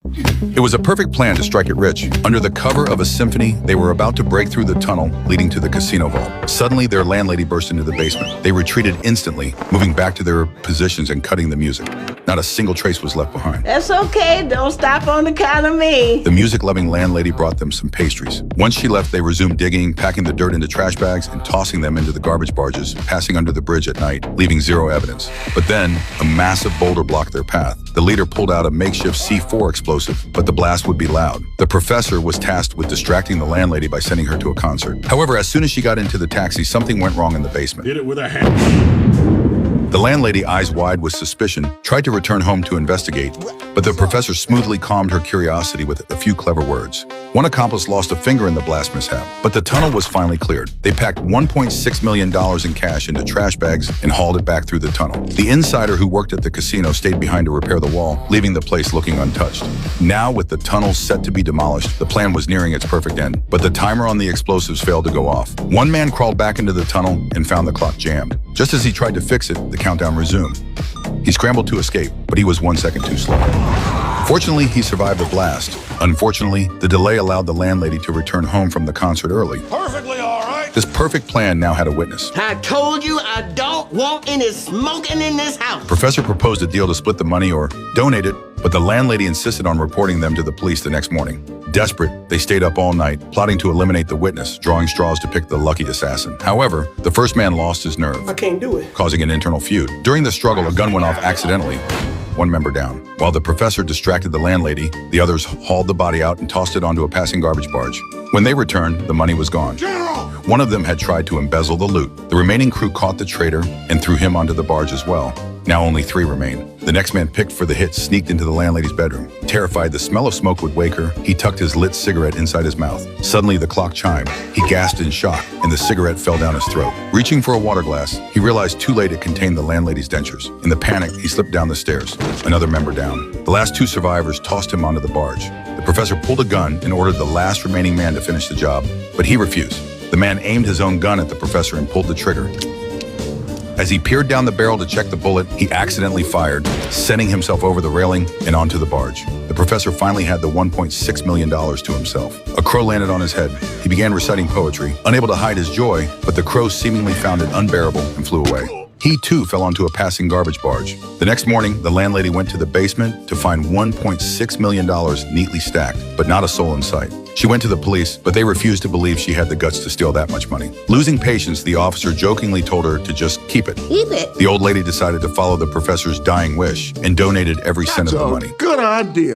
It was a perfect plan to strike it rich. Under the cover of a symphony, they were about to break through the tunnel leading to the casino vault. Suddenly, their landlady burst into the basement. They retreated instantly, moving back to their positions and cutting the music. Not a single trace was left behind. That's okay. Don't stop on account of me. The music-loving landlady brought them some pastries. Once she left, they resumed digging, packing the dirt into trash bags, and tossing them into the garbage barges, passing under the bridge at night, leaving zero evidence. But then, a massive boulder blocked their path. The leader pulled out a makeshift C4 explosive, but the blast would be loud. The professor was tasked with distracting the landlady by sending her to a concert. However, as soon as she got into the taxi, something went wrong in the basement. Hit it with a hammer. The landlady, eyes wide with suspicion, tried to return home to investigate, but the professor smoothly calmed her curiosity with a few clever words. One accomplice lost a finger in the blast mishap, but the tunnel was finally cleared. They packed $1.6 million in cash into trash bags and hauled it back through the tunnel. The insider who worked at the casino stayed behind to repair the wall, leaving the place looking untouched. Now, with the tunnel set to be demolished, the plan was nearing its perfect end, but the timer on the explosives failed to go off. One man crawled back into the tunnel and found the clock jammed. Just as he tried to fix it, the countdown resumed. He scrambled to escape, but he was 1 second too slow. Fortunately, he survived the blast. Unfortunately, the delay allowed the landlady to return home from the concert early. Perfectly all right. This perfect plan now had a witness. I told you I don't want any smoking in this house. Professor proposed a deal to split the money or donate it, but the landlady insisted on reporting them to the police the next morning. Desperate, they stayed up all night, plotting to eliminate the witness, drawing straws to pick the lucky assassin. However, the first man lost his nerve. I can't do it. Causing an internal feud. During the struggle, a gun went off accidentally. One member down. While the professor distracted the landlady, the others hauled the body out and tossed it onto a passing garbage barge. When they returned, the money was gone. General! One of them had tried to embezzle the loot. The remaining crew caught the traitor and threw him onto the barge as well. Now only 3 remain. The next man picked for the hit sneaked into the landlady's bedroom. Terrified the smell of smoke would wake her, he tucked his lit cigarette inside his mouth. Suddenly, the clock chimed. He gasped in shock, and the cigarette fell down his throat. Reaching for a water glass, he realized too late it contained the landlady's dentures. In the panic, he slipped down the stairs. Another member down. The last 2 survivors tossed him onto the barge. The professor pulled a gun and ordered the last remaining man to finish the job, but he refused. The man aimed his own gun at the professor and pulled the trigger. As he peered down the barrel to check the bullet, he accidentally fired, sending himself over the railing and onto the barge. The professor finally had the $1.6 million to himself. A crow landed on his head. He began reciting poetry, unable to hide his joy, but the crow seemingly found it unbearable and flew away. He too fell onto a passing garbage barge. The next morning, the landlady went to the basement to find $1.6 million neatly stacked, but not a soul in sight. She went to the police, but they refused to believe she had the guts to steal that much money. Losing patience, the officer jokingly told her to just keep it. Keep it. The old lady decided to follow the professor's dying wish and donated every cent of the money. Good idea.